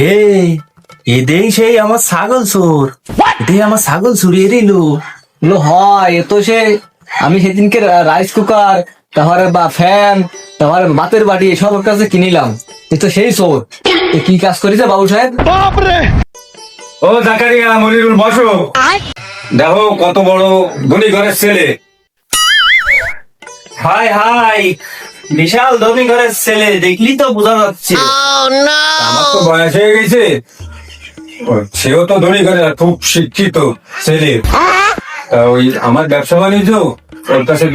এই এদেই সেই আমার ছাগল চোর, এটাই আমার ছাগল চুরিয়ে দিল। বললো হয় এ তো সে আমি সেদিনকে রাইস কুকার তারপরে বা ফ্যান তারপরে বাতের বাটি এসব ওর কাছে কিনিলাম। এ তো সেই চোর। এ কি কাজ করেছে বাবু সাহেব? ও জাকারিয়া মনিরুল বসো, দেখো কত বড় ধনী ঘরের ছেলে। হাই হাই, বিশাল ধনী ঘরের ছেলে, দেখলি তো বোঝা যাচ্ছে। আমার তো বয়স হয়ে গেছে, সেও তো ধনী ঘরের খুব শিক্ষিত ছেলে। তা ওই আমার ব্যবসা বাণিজ্য ওর কাছে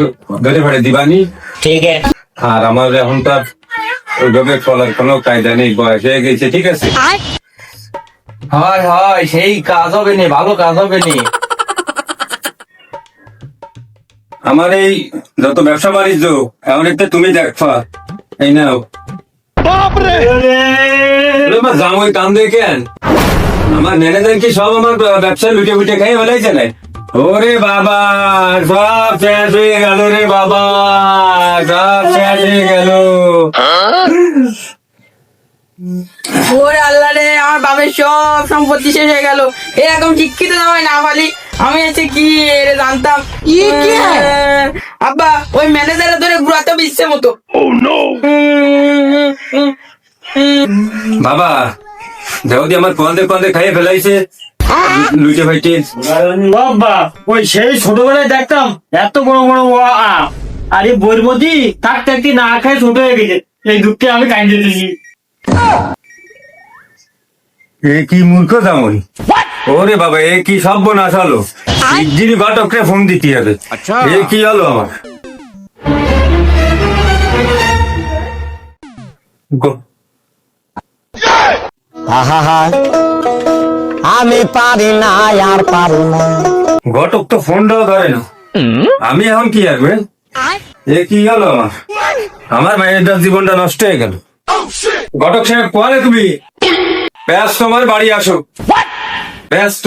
ধরে ফেলে দিবানি। ঠিক আছে। আর আমার এখন তার ওইভাবে চলার কোনো কায়দা নেই, বয়স হয়ে গেছে, ঠিক আছে। হয় হয়, সেই কাজ হবে নি, ভালো কাজ হবে নি। আমার এই যত ব্যবসা বাণিজ্য এমন একটা তুমি দেখবা, এই নাও। জামাই কান দেখেন, আমার ম্যানেজার কি সব আমার ব্যবসা লুটে ফুটে খাই ফেলাইছে না? ওরে বাবা, সব শেষ হয়ে গেল রে বাবা, সব শেষ হয়ে গেল। ওরে আল্লাহ রে, আমার বাবার সব সম্পত্তি শেষ হয়ে গেল। এরকম শিক্ষিত জামাই না পালি আমি এসে কি রে জানতাম। আব্বা ওই ম্যানেজারের ধরে ঘুরাতে ইচ্ছে মতো। বাবা দেহদি আমার পন্দে পন্দে খাইয়ে ফেলাইছে লুটে ফাইটে। বাবা ওই সেই ছোটবেলায় দেখতাম এত বড় বড় আম, আর এই বইয়ের মধ্যে থাকতে থাকতে না খায় ছোট হয়ে গেছে। এই দুঃখে আমি কাঁদতে দিয়েছি। এ কি মূর্খ জামই, ওরে বাবা এ কি সর্বনাশ হলো। যিনি ঘটকরে ফোন দিতে হবে। এ কি হলো আমার? আমি পারি না আর পারি না। ঘটক তো ফোনটাও ধরে না, আমি এখন কি আসবে? এ কি হলো আমার? আমার মায়ের জীবনটা নষ্ট হয়ে গেল। ঘটক সাহেব কোয়ালে তুমি ব্যস্ত, আমার বাড়ি আসো। ব্যস্ত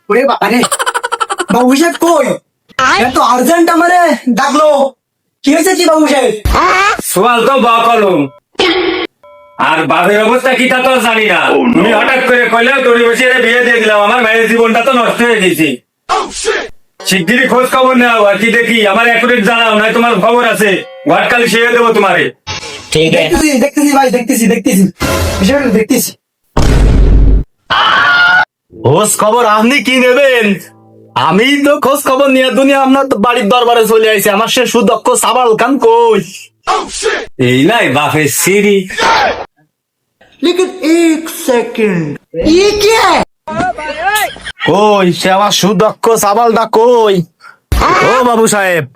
ওরে বাবা রে, বাবু সাহেব কই? এত আর্জেন্ট আমারে ডাকলো, কি হয়েছে কি বাবু সাহেব? সোয়াল তো বা কলম, আর বাপের অবস্থা কি তা তো জানি না। তুমি হঠাৎ করে কইলে তোর বসে বিয়ে দিয়ে দিলাম, আমার মায়ের জীবনটা তো নষ্ট হয়ে গেছে। শিগগিরই খোঁজ খবর নেওয়া আর কি দেখি, আমার একুরেট জানাও, নয় তোমার খবর আছে ঘটকালি সেরে দেবো তোমারে। ঠিক আছে, দেখতেছি ভাই, দেখতেছি বিষয়টা দেখতেছি। খোঁজ খবর আপনি কি নেবেন? আমি তো খোঁজ খবর নিয়ে দুনিয়া আপনার বাড়ির দরবারে চলে আইছি। আমার সে সুদক্ষ সাবাল খান কই? এই নাই বাপের সিঁড়ি। কই সে আমার সুদক্ষ সাবালটা কই? ও বাবু সাহেব,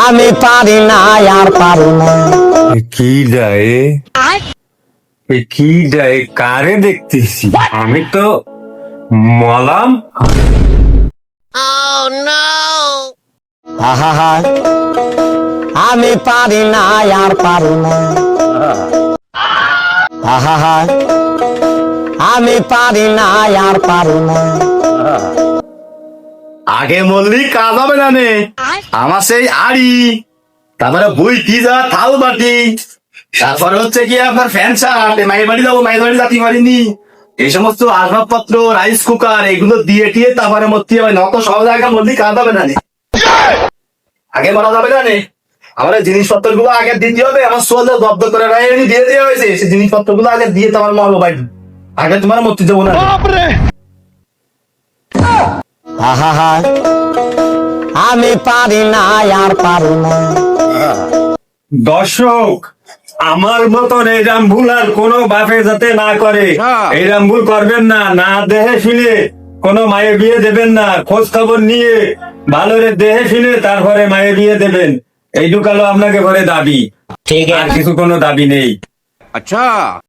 আমি পারি না আর পারি না। কি যায় কি যায় কারে দেখতেছি? আমি তো মলাম। আমি পারি না আর পারি না। আমি পারি না আর পারি না। আগে মল্লিক কাজ হবে না নে, আমার সেই আড়ি, তারপরে বই কি যা থাল বাটি, তারপরে হচ্ছে কি আপনার ফ্যান শার্ট, মায়ের বাড়ি যাবো, মায়ের বাড়ি জাতি মারিনি, এই সমস্ত আসবাবপত্র, রাইস কুকার এগুলো দিয়ে টিয়ে তারপরে মধ্যে নত সব জায়গায় মল্লিক কাজ হবে না নে। আগে বলা যাবে না নে, আমার জিনিসপত্র গুলো আগে দিতে হবে। আমার সোয়াল দব্দ করে দিয়ে দেওয়া হয়েছে, সেই জিনিসপত্র গুলো আগে দিয়ে তোমার মরবো ভাই, আগে তোমার মরতে যাবো না। আমি পারি না আর পারি না। দর্শক, আমার মতন এইরাম ভুল আর কোনো বাপে যাতে না করে, এইরাম ভুল করবেন না। না দেহে শুনে কোনো মায়ের বিয়ে দেবেন না, খোঁজ খবর নিয়ে ভালো রে দেহে শুনে তারপরে মায়ের বিয়ে দেবেন। এইটুকালো আপনাকে ঘরে দাবি, ঠিক আর আছে। কিছু কোনো দাবি নেই। अच्छा